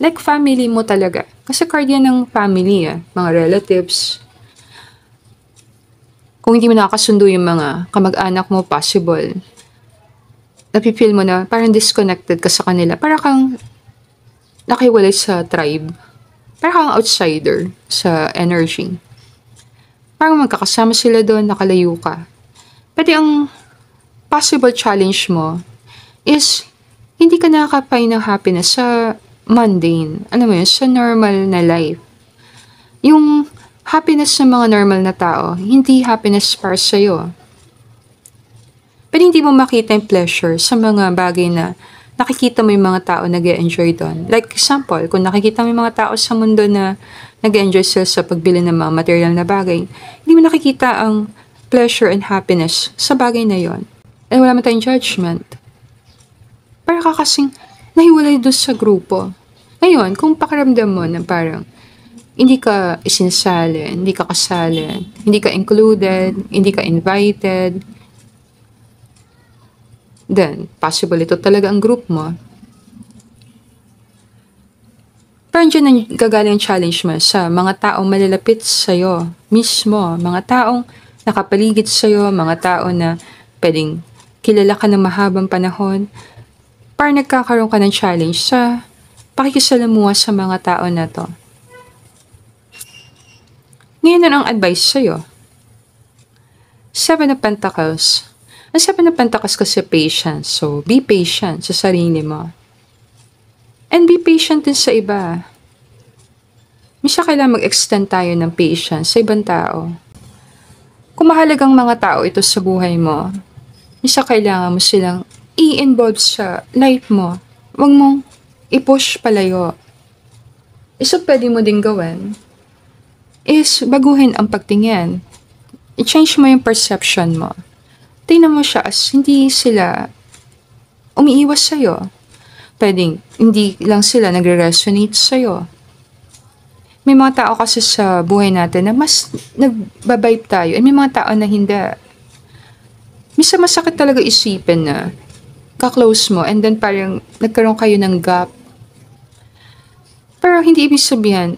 Like family mo talaga. Kasi card yan ng family mga relatives. Kung hindi mo nakakasundo yung mga kamag-anak mo, possible. Napipil mo na parang disconnected ka sa kanila. Para kang nakiwalay sa tribe. Para kang outsider sa energy. Parang magkakasama sila doon, nakalayo ka. Pwede ang possible challenge mo is hindi ka nakaka-find ng happiness sa mundane. Alam mo yun, sa normal na life. Yung happiness ng mga normal na tao, hindi happiness para sa'yo. Pero hindi mo makita yung pleasure sa mga bagay na nakikita mo yung mga tao nag-e-enjoy doon. Like example, kung nakikita mo yung mga tao sa mundo na nag-e-enjoy sila sa pagbili ng mga material na bagay, hindi mo nakikita ang pleasure and happiness sa bagay na yon. Eh wala man tayong judgment. Para ka kasing nahiwalay doon sa grupo. Ngayon, kung pakiramdam mo na parang hindi ka isinasali, hindi ka kasali, hindi ka included, hindi ka invited, then, possible ito talaga ang group mo. Parang dyan ang gagaling challenge mo sa mga taong malalapit sa'yo mismo, mga taong nakapaligid sa'yo, mga tao na pwedeng kilala ka ng mahabang panahon. Parang nagkakaroon ka ng challenge sa pakikisalamuha sa mga tao na to. Ngayon na ang advice sa'yo. Seven of Pentacles. Ang Seven of Pentacles kasi patience. So, be patient sa sarili mo. And be patient din sa iba. Minsan kailangan mag-extend tayo ng patience sa ibang tao. Kung mahalagang mga tao ito sa buhay mo, minsan kailangan mo silang i-involve sa life mo. Huwag mong i-push palayo. Isa pwede mo din gawin is baguhin ang pagtingin. I-change mo yung perception mo. Tingnan mo siya as hindi sila umiiwas sa'yo. Pwedeng hindi lang sila nagre-resonate sa'yo. May mga tao kasi sa buhay natin na mas nagbabibe tayo. May mga tao na hindi. Minsan masakit talaga isipin na ka-close mo and then parang nagkaroon kayo ng gap. Pero hindi ibig sabihin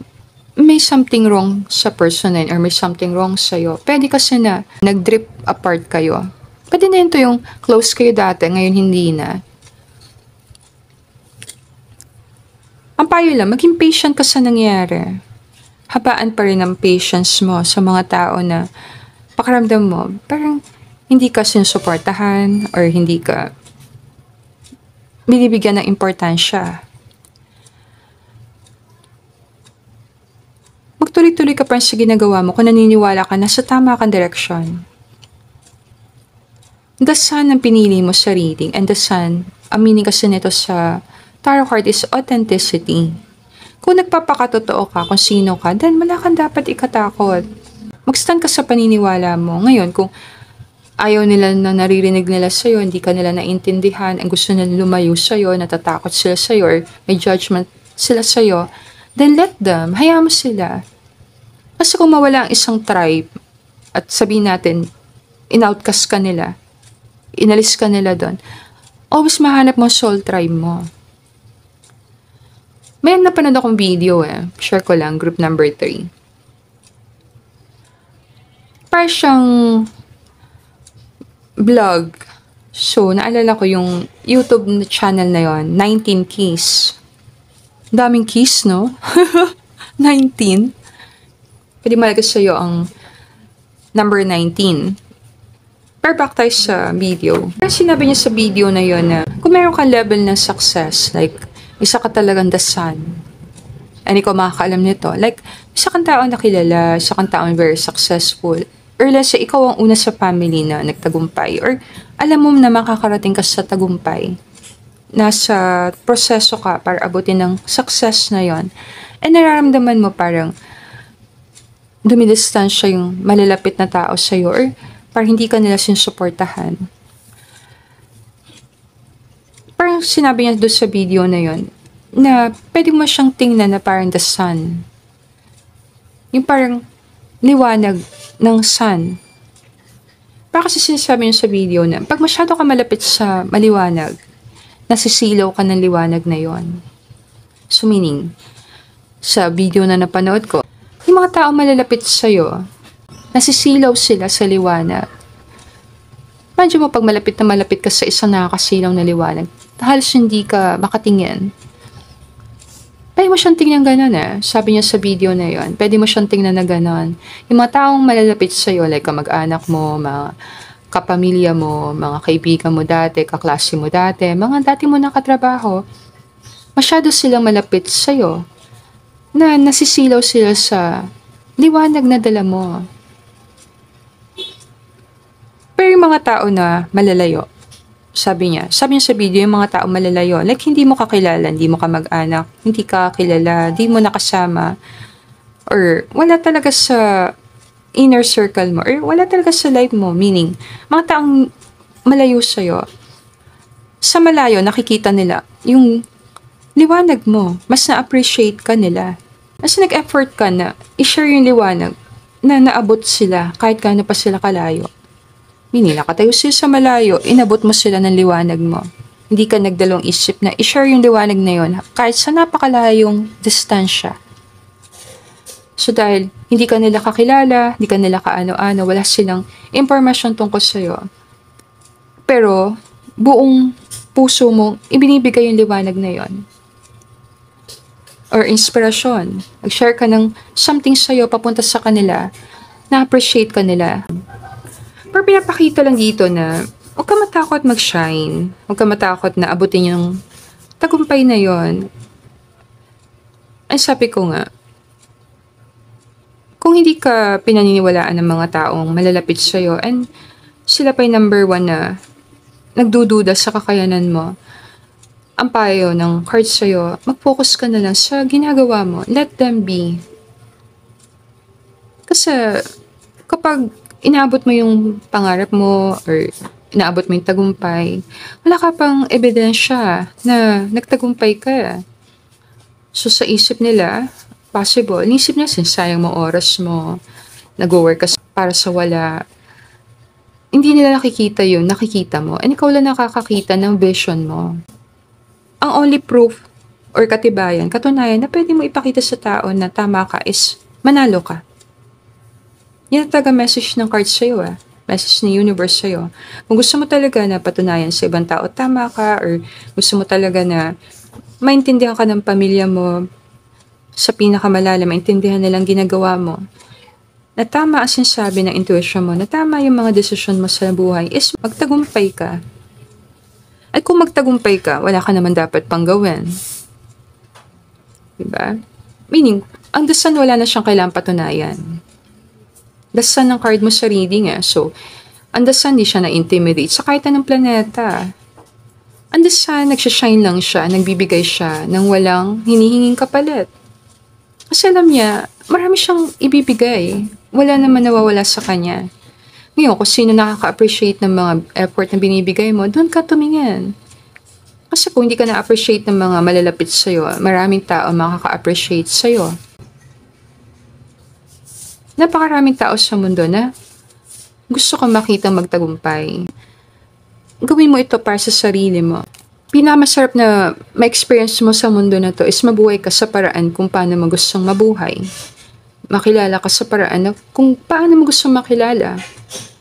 may something wrong sa person or may something wrong sa'yo. Pwede kasi na nag-drift apart kayo. Pwede na yun to yung close kayo dati, ngayon hindi na. Ang payo lang, maging patient ka sa nangyari. Habaan pa rin ang patience mo sa mga tao na pakiramdam mo, parang hindi ka sinusuportahan or hindi ka binibigyan ng importansya. Magtuloy-tuloy ka pa rin sa ginagawa mo kung naniniwala ka na sa tama kang direksyon. The sun ang pinili mo sa reading, and the sun, ang meaning kasi nito sa tarot card is authenticity. Kung nagpapakatotoo ka kung sino ka, then wala kang dapat ikatakot. Mag-stand ka sa paniniwala mo. Ngayon, kung ayaw nila na naririnig nila sa'yo, hindi ka nila naintindihan, ang gusto nila lumayo sa'yo, natatakot sila sa'yo, or may judgment sila sa'yo, then let them, hayaan mo sila. Kasi kung mawala ang isang tribe, at sabihin natin, in-outcast ka nila, inalis ka nila doon, always mahanap mo soul tribe mo. May napanood akong video share ko lang, group number 3. Parang siyang vlog. So, naalala ko yung YouTube channel na yon, 19 Keys. Daming keys, no? 19. Pwede malagay sa'yo ang number 19. Pero back tayo sa video. Pero sinabi niya sa video na yon na kung meron ka level ng success, like, isa ka talagang the sun, and ikaw makakaalam nito, like, isa kang tao na kilala, isa kang tao very successful, or let's say, ikaw ang una sa family na nagtagumpay, or alam mo na makakarating ka sa tagumpay, nasa proseso ka para abutin ng success na yon, and nararamdaman mo parang dumidistansya yung malalapit na tao sa'yo, or parang hindi ka nila sinusuportahan. Parang sinabi niya doon sa video na yon na pwede mo siyang tingnan na parang the sun. Yung parang liwanag ng sun. Parang kasi sinasabi niya sa video na pag masyado ka malapit sa maliwanag, nasisilaw ka ng liwanag na yon. So meaning, sa video na napanood ko, yung mga tao malalapit sa'yo, nasisilaw sila sa liwanag. Imagine mo pag malapit na malapit ka sa isang nakakasilaw na liwanag, halos hindi ka makatingin. Pwede mo siyang tingnan gano'n Sabi niya sa video na yon, pwede mo siyang tingnan na gano'n. Yung mga taong malalapit sa'yo, like kamag-anak mo, mga kapamilya mo, mga kaibigan mo dati, kaklase mo dati, mga dati mo nakatrabaho, masyado silang malapit sa'yo na nasisilaw sila sa liwanag na dala mo. Pero yung mga tao na malalayo, sabi niya sa video, yung mga tao malalayo, like hindi mo kakilala, hindi mo kamag-anak, hindi ka kilala, hindi mo nakasama, or wala talaga sa inner circle mo, or wala talaga sa life mo, meaning, mga taong malayo sa'yo, sa malayo, nakikita nila yung liwanag mo, mas na-appreciate ka nila. Kasi nag-effort ka na i-share yung liwanag na naabot sila kahit gaano pa sila kalayo. Meaning, nakatayo sila sa malayo, inabot mo sila ng liwanag mo. Hindi ka nagdalawang isip na i-share yung liwanag na yon kahit sa napakalayong distansya. So dahil hindi ka nila kakilala, hindi ka nila kaano-ano, wala silang impormasyon tungkol sa'yo. Pero buong puso mo, ibinibigay yung liwanag na yon. Or inspirasyon. Nag-share ka ng something sa'yo papunta sa kanila, na-appreciate ka nila. Pero pinapakita lang dito na huwag ka matakot mag-shine. Huwag ka matakot na abutin yung tagumpay na yon. Ay sabi ko nga, kung hindi ka pinaniniwalaan ng mga taong malalapit sa'yo and sila pa yung number 1 na nagdududa sa kakayanan mo, ang payo ng card sa'yo, mag-focus ka na lang sa ginagawa mo. Let them be. Kasi kapag inaabot mo yung pangarap mo or inaabot mo yung tagumpay, wala ka pang ebidensya na nagtagumpay ka. So sa isip nila, possible, inisip nila sinsayang mo oras mo, nag-work ka para sa wala. Hindi nila nakikita yun, nakikita mo. And ikaw lang nakakakita ng vision mo. Ang only proof or katibayan, katunayan na pwede mo ipakita sa tao na tama ka is manalo ka. Yan ang taga-message ng card sa'yo message ni universe sa'yo. Kung gusto mo talaga na patunayan sa ibang tao tama ka, or gusto mo talaga na maintindihan ka ng pamilya mo sa pinakamalalim, maintindihan nilang ginagawa mo, na tama ang sinasabi ng intuition mo, na tama yung mga desisyon mo sa buhay, is magtagumpay ka. At kung magtagumpay ka, wala ka naman dapat pang gawin. Diba? Meaning, ang the sun wala na siyang kailangang patunayan. The sun ng card mo sa reading So, ang the sun di siya na-intimidate sa kahit anong planeta. Ang the sun, nagsashine lang siya, nagbibigay siya ng walang hinihinging kapalit. Kasi alam niya, marami siyang ibibigay. Wala naman nawawala sa kanya. Ngayon, kung sino nakaka-appreciate ng mga effort na binibigay mo, doon ka tumingin. Kasi kung hindi ka na-appreciate ng mga malalapit sa'yo, maraming tao makaka-appreciate sa'yo. Napakaraming tao sa mundo na gusto kang makita magtagumpay. Gawin mo ito para sa sarili mo. Pinakamasarap na ma-experience mo sa mundo na to is mabuhay ka sa paraan kung paano mo gustong mabuhay. Makilala ka sa paraan na kung paano mo gustong makilala.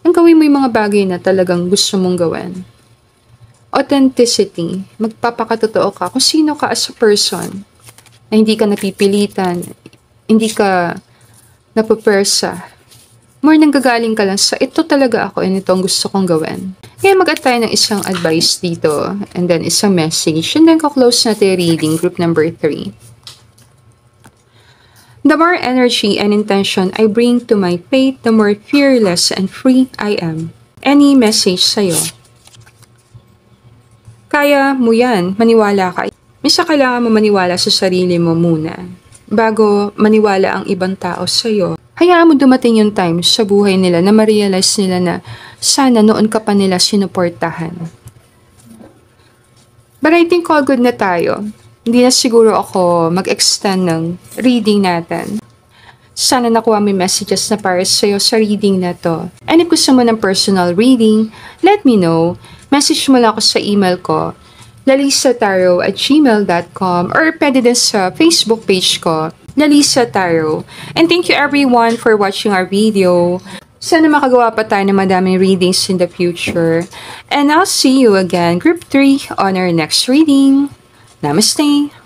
Ang gawin mo yung mga bagay na talagang gusto mong gawin. Authenticity. Magpapakatotoo ka kung sino ka as a person. Na hindi ka napipilitan. Hindi ka napupersa. More nanggagaling ka lang sa ito talaga ako and ito ang gusto kong gawin. Kaya mag-add tayo ng isang advice dito and then isang message and then ko-close natin reading group number 3. The more energy and intention I bring to my faith, the more fearless and free I am. Any message sa'yo? Kaya mo yan, maniwala ka. Misa kailangan mo maniwala sa sarili mo muna bago maniwala ang ibang tao sa'yo. Hayaan mo dumating yung time sa buhay nila na ma-realize nila na sana noon ka pa nila sinuportahan. But I think all good na tayo. Hindi na siguro ako mag-extend ng reading natin. Sana nakuha mo messages na para sa'yo sa reading na to. And if gusto mo ng personal reading, let me know. Message mo lang ako sa email ko, lalisataro@gmail.com, or pwede din sa Facebook page ko, Lalisa Tarot. And thank you everyone for watching our video. Sana makagawa pa tayo ng madaming readings in the future. And I'll see you again, Group 3, on our next reading. Namaste!